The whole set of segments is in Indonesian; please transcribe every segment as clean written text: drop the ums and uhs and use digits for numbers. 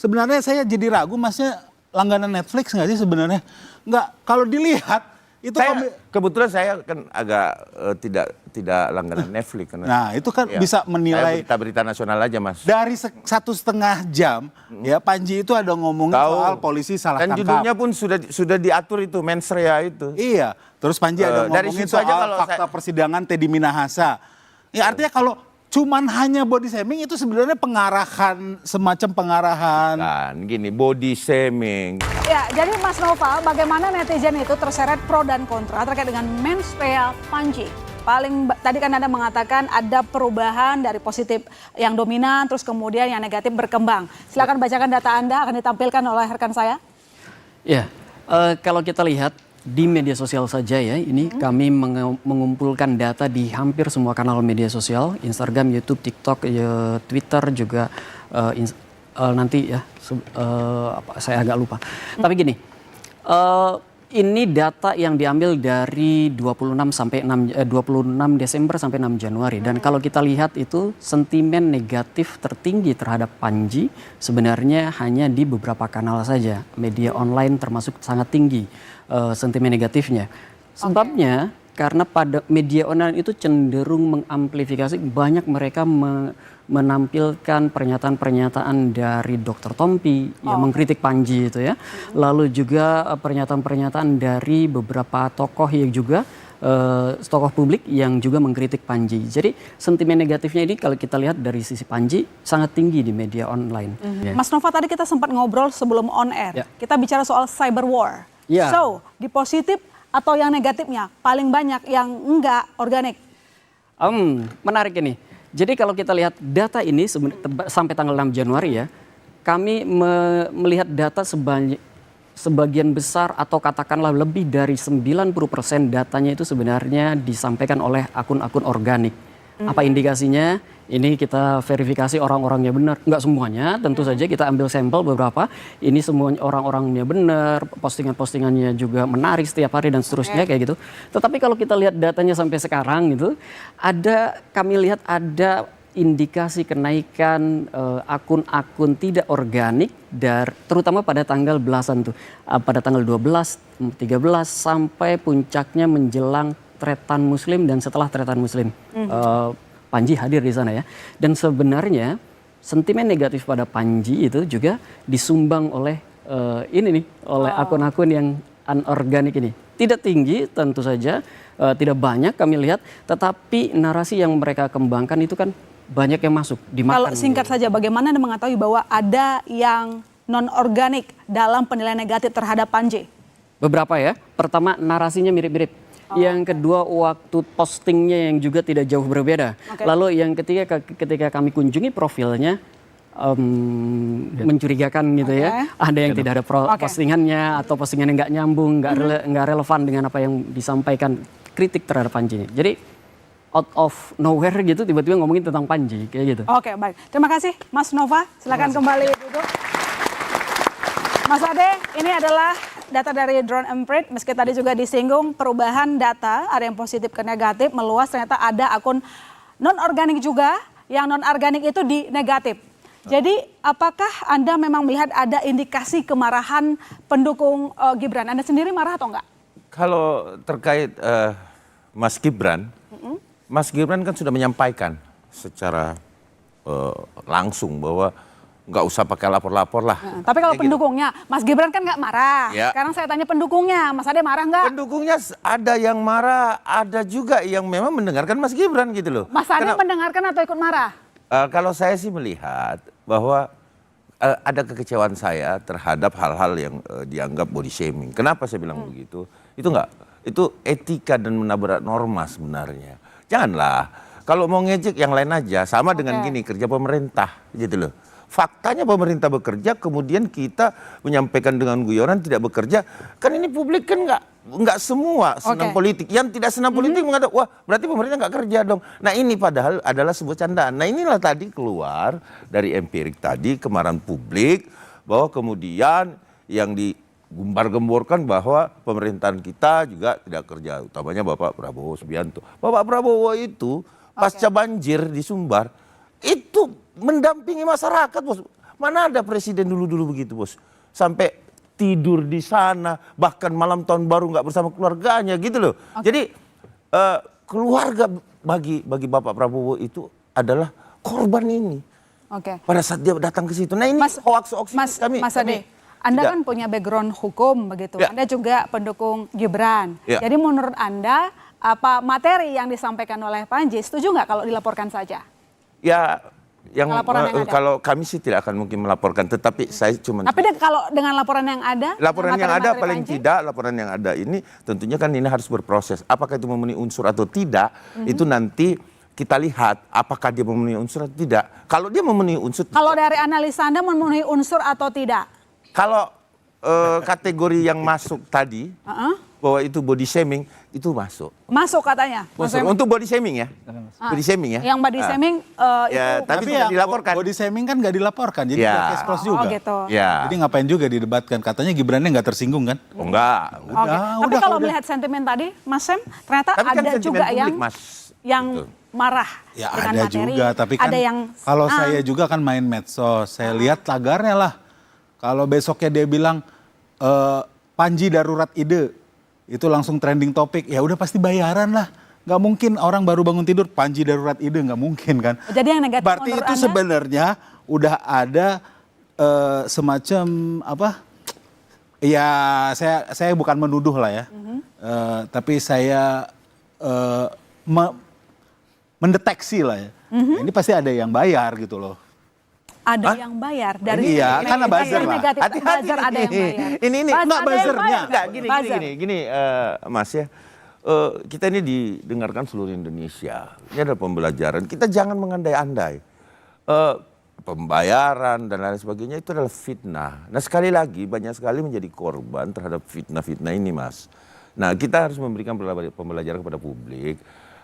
sebenarnya saya jadi ragu Masnya langganan Netflix nggak sih sebenarnya? Nggak, kalau dilihat itu kebetulan saya kan agak tidak langganan Netflix. Nah itu kan bisa menilai berita-berita nasional aja Mas. Dari 1,5 jam ya Panji itu ada ngomongin soal polisi salah tangkap. Dan judulnya pun sudah diatur itu mens rea itu. Iya, terus Panji ada ngomongin soal fakta persidangan Teddy Minahasa. Ya artinya kalau cuman hanya body shaming itu sebenarnya pengarahan, semacam pengarahan. Kan gini, body shaming. Ya, jadi Mas Noval, bagaimana netizen itu terseret pro dan kontra terkait dengan mens rea Panji? Tadi kan Anda mengatakan ada perubahan dari positif yang dominan, terus kemudian yang negatif berkembang. Silakan bacakan data Anda, akan ditampilkan oleh rekan saya. Ya, kalau kita lihat di media sosial saja ya, ini kami mengumpulkan data di hampir semua kanal media sosial, Instagram, YouTube, TikTok, Twitter juga nanti ya, saya agak lupa. Tapi gini, ini data yang diambil dari 26 Desember sampai 6 Januari. Dan kalau kita lihat itu sentimen negatif tertinggi terhadap Panji sebenarnya hanya di beberapa kanal saja. Media online termasuk sangat tinggi sentimen negatifnya. Sebabnya karena pada media online itu cenderung mengamplifikasi, banyak mereka menampilkan pernyataan-pernyataan dari Dr. Tompi yang mengkritik Panji itu ya. Lalu juga pernyataan-pernyataan dari beberapa tokoh yang juga tokoh publik yang juga mengkritik Panji. Jadi sentimen negatifnya ini kalau kita lihat dari sisi Panji sangat tinggi di media online. Mas Nova, tadi kita sempat ngobrol sebelum on air. Kita bicara soal cyber war. So, di positif atau yang negatifnya paling banyak yang enggak organik? Menarik ini. Jadi kalau kita lihat data ini sampai tanggal 6 Januari ya, kami melihat data sebagian besar atau katakanlah lebih dari 90% datanya itu sebenarnya disampaikan oleh akun-akun organik. Apa indikasinya? Ini kita verifikasi orang-orangnya benar. Enggak semuanya, tentu saja kita ambil sampel beberapa. Ini semua orang-orangnya benar, postingan-postingannya juga menarik setiap hari dan seterusnya kayak gitu. Tetapi kalau kita lihat datanya sampai sekarang gitu, kami lihat ada indikasi kenaikan akun-akun tidak organik terutama pada tanggal belasan tuh. Pada tanggal 12, 13 sampai puncaknya menjelang Tretan Muslim dan setelah Tretan Muslim. Panji hadir di sana ya. Dan sebenarnya sentimen negatif pada Panji itu juga disumbang oleh oleh akun-akun yang anorganik ini. Tidak tinggi tentu saja, tidak banyak kami lihat, tetapi narasi yang mereka kembangkan itu kan banyak yang masuk dimakan. Kalau singkat saja, bagaimana Anda mengetahui bahwa ada yang non organik dalam penilaian negatif terhadap Panji? Beberapa ya. Pertama, narasinya mirip-mirip. Yang kedua, waktu postingnya yang juga tidak jauh berbeda. Lalu yang ketiga, ketika kami kunjungi profilnya, mencurigakan gitu ya. Ada yang tidak ada postingannya atau postingannya nggak nyambung, nggak relevan dengan apa yang disampaikan kritik terhadap Panji. Jadi out of nowhere gitu tiba-tiba ngomongin tentang Panji kayak gitu. Oke, baik. Terima kasih Mas Nova. Silakan kembali duduk. Mas Ade, ini adalah data dari Drone Emprit. Meski tadi juga disinggung perubahan data, ada yang positif ke negatif, meluas, ternyata ada akun non-organik juga, yang non-organik itu di negatif. Jadi apakah Anda memang melihat ada indikasi kemarahan pendukung Gibran? Anda sendiri marah atau enggak? Kalau terkait Mas Gibran, Mas Gibran kan sudah menyampaikan secara langsung bahwa nggak usah pakai lapor-lapor lah. Tapi kalau pendukungnya, Mas Gibran kan nggak marah. Ya. Sekarang saya tanya pendukungnya, Mas Ade marah nggak? Pendukungnya ada yang marah, ada juga yang memang mendengarkan Mas Gibran gitu loh. Mas Ade mendengarkan atau ikut marah? Kalau saya sih melihat bahwa ada kekecewaan saya terhadap hal-hal yang dianggap body shaming. Kenapa saya bilang begitu? Itu etika dan menabrak norma sebenarnya. Janganlah, kalau mau ngejek yang lain aja, sama dengan gini kerja pemerintah gitu loh. Faktanya pemerintah bekerja, kemudian kita menyampaikan dengan guyonan tidak bekerja. Kan ini publik kan nggak semua senang politik. Yang tidak senang politik mengatakan, wah berarti pemerintah nggak kerja dong. Nah ini padahal adalah sebuah candaan. Nah inilah tadi keluar dari empirik tadi, kemarahan publik, bahwa kemudian yang digumbar-gemborkan bahwa pemerintahan kita juga tidak kerja. Utamanya Bapak Prabowo Subianto. Bapak Prabowo itu pasca banjir di Sumbar, itu mendampingi masyarakat, bos. Mana ada presiden dulu-dulu begitu, Bos. Sampai tidur di sana, bahkan malam tahun baru nggak bersama keluarganya gitu loh. Jadi keluarga bagi Bapak Prabowo itu adalah korban ini. Oke. Pada saat dia datang ke situ. Nah ini hoax-hoax Mas kami. Ade, Anda kan punya background hukum begitu. Ya. Anda juga pendukung Gibran. Ya. Jadi menurut Anda apa materi yang disampaikan oleh Panji setuju nggak kalau dilaporkan saja? Ya, yang Laporan yang ada. kalau kami sih tidak akan mungkin melaporkan, tetapi saya cuma Tapi kalau dengan laporan yang ada, laporan dengan yang ada materi-materi paling Panji, tidak laporan yang ada ini tentunya kan ini harus berproses. Apakah itu memenuhi unsur atau tidak? Itu nanti kita lihat apakah dia memenuhi unsur atau tidak. Kalau dia memenuhi unsur, kalau dari analisa Anda memenuhi unsur atau tidak? kalau kategori yang masuk tadi bahwa itu body shaming itu masuk. Masuk katanya. Unsur. Maksudnya, Untuk body shaming ya. Body shaming ya. yang body shaming Ya, itu tapi Tapi tidak yang dilaporkan. body shaming kan nggak dilaporkan, jadi Ya. nggak case close juga. Oh gitu. Ya. Jadi ngapain juga didebatkan? Katanya Gibrannya nggak tersinggung kan? Oh, enggak. Oke. Udah, Tapi udah, kalau udah. melihat sentimen tadi, Mas Sam, ternyata Tapi kan ada sentimen juga publik, yang Mas. yang Gitu. marah Ya dengan ada materi. juga, tapi kan ada yang kalau saya juga kan main medsos, saya lihat tagarnya lah. Kalau besoknya dia bilang Panji darurat ide, itu langsung trending topik, ya udah pasti bayaran lah. Nggak mungkin orang baru bangun tidur Panji darurat ide, nggak mungkin kan. Jadi yang negatif Berarti menurut itu Anda? sebenarnya udah ada semacam apa? Ya saya bukan menuduh lah ya, tapi saya mendeteksi lah ya. Ini pasti ada yang bayar gitu loh. Ada yang bayar dari Iya, karena buzzer lah. negatif. Hati-hati Buzzer ada yang bayar. Ini Buzz- enggak ada yang buzzernya. bayar. Enggak, Buzzer. gini, Mas ya. Kita ini didengarkan seluruh Indonesia. Ini adalah pembelajaran. Kita jangan mengandai-andai. Pembayaran dan lain sebagainya itu adalah fitnah. Nah sekali lagi banyak sekali menjadi korban terhadap fitnah-fitnah ini, Mas. Nah kita harus memberikan pembelajaran kepada publik.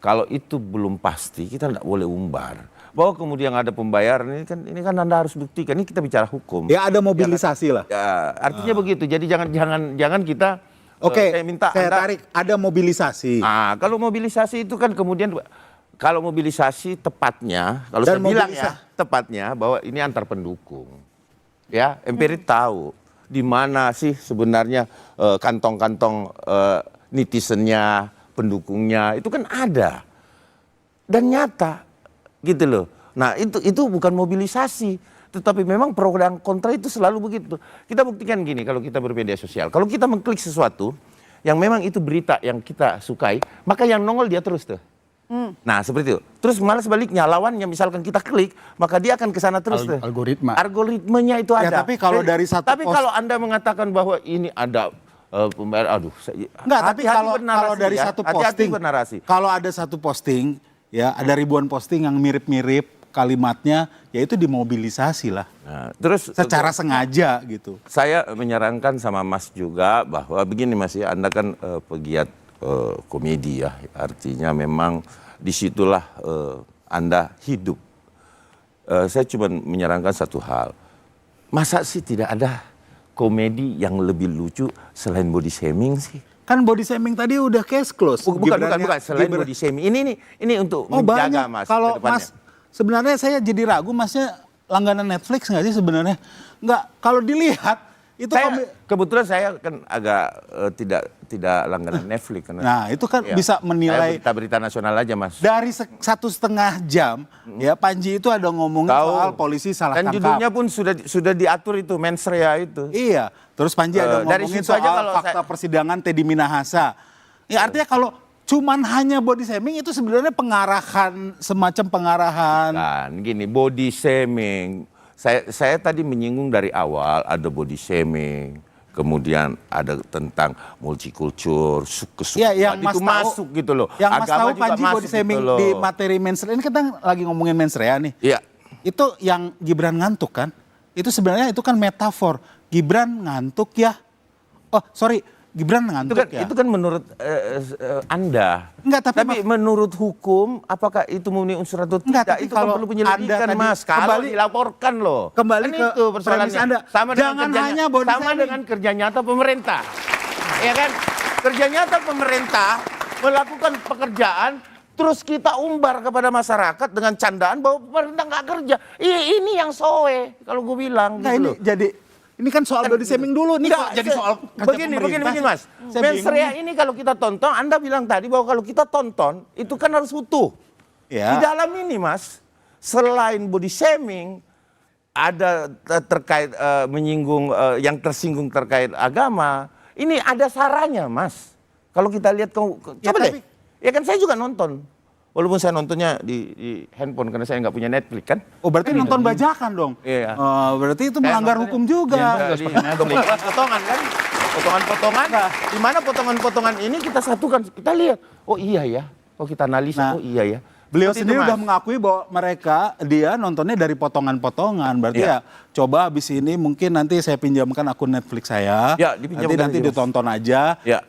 Kalau itu belum pasti kita tidak boleh umbar. Bahwa kemudian ada pembayaran ini kan Anda harus buktikan. Ini kita bicara hukum. Ya ada mobilisasi lah. Ya, artinya begitu. Jadi jangan kita Oke, saya minta saya Anda, tarik, ada mobilisasi. kalau mobilisasi itu kan kemudian kalau mobilisasi tepatnya kalau Dan saya bilang ya tepatnya bahwa ini antar pendukung. Ya, empirit tahu di mana sih sebenarnya kantong-kantong netizennya, pendukungnya itu kan ada. Dan nyata gitu loh. Nah, itu bukan mobilisasi. Tetapi memang pro dan kontra itu selalu begitu. Kita buktikan gini kalau kita bermedia sosial. Kalau kita mengklik sesuatu yang memang itu berita yang kita sukai, maka yang nongol dia terus tuh. Nah seperti itu. Terus malah sebaliknya lawannya misalkan kita klik, maka dia akan ke sana terus tuh. Algoritma. Algoritmanya itu Ya, ada. tapi kalau dari satu Tapi kalau Anda mengatakan bahwa ini ada pembayar, Enggak, tapi kalau dari ya. satu Hati-hati posting, bernarasi. kalau ada satu posting, ya ada ribuan posting yang mirip-mirip kalimatnya, ya itu dimobilisasi lah. Nah, terus Secara sengaja gitu. saya menyarankan sama Mas juga bahwa begini Mas ya, Anda kan pegiat komedi ya, artinya memang disitulah Anda hidup. Saya cuma menyarankan satu hal, masa sih tidak ada komedi yang lebih lucu selain body shaming sih? Kan body shaming tadi udah case close. Bukan, selain body shaming. Ini untuk menjaga banyak. Mas. Kalau ke depannya. Mas, sebenarnya saya jadi ragu Masnya langganan Netflix nggak sih sebenarnya? Nggak, kalau dilihat itu kebetulan saya kan agak tidak langganan Netflix karena nah itu kan bisa menilai berita nasional aja Mas. dari 1,5 jam ya Panji itu ada ngomongin soal polisi salah dan tangkap. judulnya pun sudah diatur itu mens rea itu. Iya, terus Panji ada dari ngomongin situ soal aja kalau fakta persidangan Teddy Minahasa. Ya artinya kalau cuman hanya body shaming itu sebenarnya semacam pengarahan. Kan gini, body shaming. Saya tadi menyinggung dari awal ada body shaming, kemudian ada tentang multikultur, suku-suku Ya, itu masuk gitu loh. Yang Mas Agama tahu juga Panji masuk body shaming gitu loh. di materi mens rea, ini kita lagi ngomongin mens rea nih. Iya. Itu yang Gibran ngantuk kan? Itu sebenarnya itu kan metafor. Gibran ngantuk ya. Oh sorry, Gibran ngantuk ya. Itu kan menurut Anda. Enggak, tapi menurut hukum apakah itu memenuhi unsur atau tidak? Enggak, tapi itu kan kalau perlu penyelidikan Anda Mas. tadi Kalau dilaporkan loh. Kembali kan ke itu persoalannya. premis Anda. Sama Jangan dengan hanya body sama shaming. dengan kerja nyata pemerintah. Ya kan? Kerja nyata pemerintah melakukan pekerjaan terus kita umbar kepada masyarakat dengan candaan bahwa pemerintah nggak kerja. Ini yang soe kalau gue bilang. Nah, gitu loh. ini kan soal body shaming dulu nih, kok jadi soal kerja begini pemerintah. Mas. Saya Mensreanya bingung. ini kalau kita tonton, Anda bilang tadi bahwa kalau kita tonton itu kan harus utuh. Ya. Di dalam ini Mas, selain body shaming, ada terkait menyinggung yang tersinggung terkait agama, ini ada saranya Mas. Kalau kita lihat Ya, coba deh. tapi- Ya kan saya juga nonton. Walaupun saya nontonnya di handphone karena saya nggak punya Netflix kan. Oh, berarti nonton bajakan dong. Iya. Berarti itu melanggar hukum juga. Potongan kan, potongan-potongan. Di mana potongan-potongan ini kita satukan, kita lihat. Oh iya ya, kalau kita analisa, Nah, oh iya ya. Beliau Seperti sendiri itu, udah Mas. mengakui bahwa dia nontonnya dari potongan-potongan. Berarti Iya. ya coba habis ini mungkin nanti saya pinjamkan akun Netflix saya. Ya, dipinjamkan nanti aja, Mas. ditonton aja. Ya.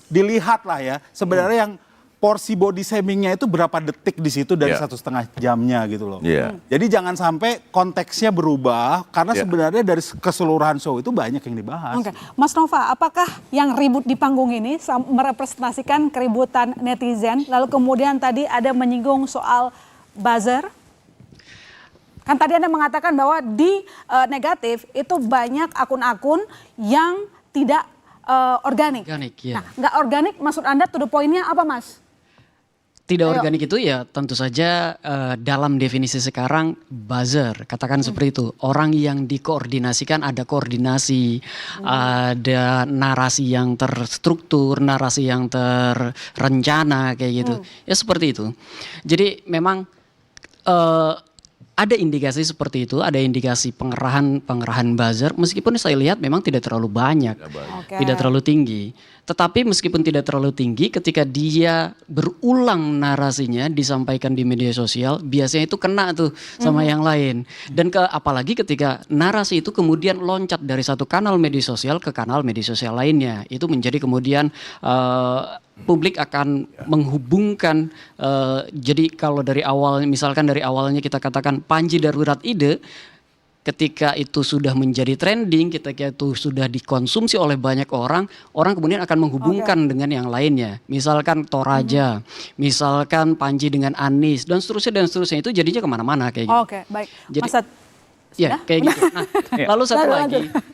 Dilihat lah ya. Sebenarnya yang porsi body shamingnya itu berapa detik di situ dari Ya. 1,5 jamnya gitu loh. Iya. Jadi jangan sampai konteksnya berubah karena Ya. sebenarnya dari keseluruhan show itu banyak yang dibahas. Oke, Mas Nova, apakah yang ribut di panggung ini merepresentasikan keributan netizen? Lalu kemudian tadi ada menyinggung soal buzzer. Kan tadi Anda mengatakan bahwa di negatif itu banyak akun-akun yang tidak organik. Organik, ya. Nah, nggak organik maksud Anda to the point-nya apa, Mas? Tidak Ayo. organik itu ya tentu saja dalam definisi sekarang buzzer, katakan seperti itu. Orang yang dikoordinasikan, ada koordinasi, ada narasi yang terstruktur, narasi yang terencana kayak gitu. Ya seperti itu. Jadi memang ada indikasi seperti itu, ada indikasi pengerahan buzzer, meskipun saya lihat memang tidak terlalu banyak, Oke. tidak terlalu tinggi. Tetapi meskipun tidak terlalu tinggi, ketika dia berulang narasinya disampaikan di media sosial, biasanya itu kena tuh sama yang lain. Dan apalagi ketika narasi itu kemudian loncat dari satu kanal media sosial ke kanal media sosial lainnya, itu menjadi kemudian publik akan menghubungkan. Jadi kalau dari awal, misalkan dari awalnya kita katakan Panji darurat ide, ketika itu sudah menjadi trending, ketika itu sudah dikonsumsi oleh banyak orang, orang kemudian akan menghubungkan dengan yang lainnya. Misalkan Toraja, misalkan Panji dengan Anies, dan seterusnya itu jadinya kemana-mana kayak gitu. Oke, baik. Jadi- Mas Sat- Ya, Sudah? kayak gitu. Nah, lalu satu Lanjut. lagi.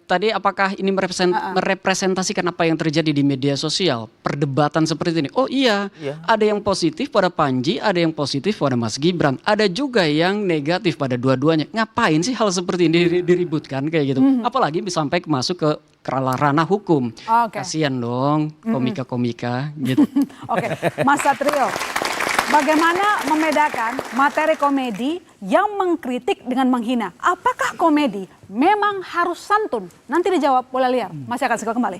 Tadi apakah ini merepresentasikan apa yang terjadi di media sosial? Perdebatan seperti ini. Oh iya, ada yang positif pada Panji, ada yang positif pada Mas Gibran. Ada juga yang negatif pada dua-duanya. Ngapain sih hal seperti ini diributkan kayak gitu? Apalagi sampai masuk ke ranah hukum. Oke. Kasian dong komika-komika gitu. Oke, Mas Satrio, bagaimana membedakan materi komedi yang mengkritik dengan menghina? Apakah komedi memang harus santun? Nanti dijawab bola liar. Masih akan segera kembali.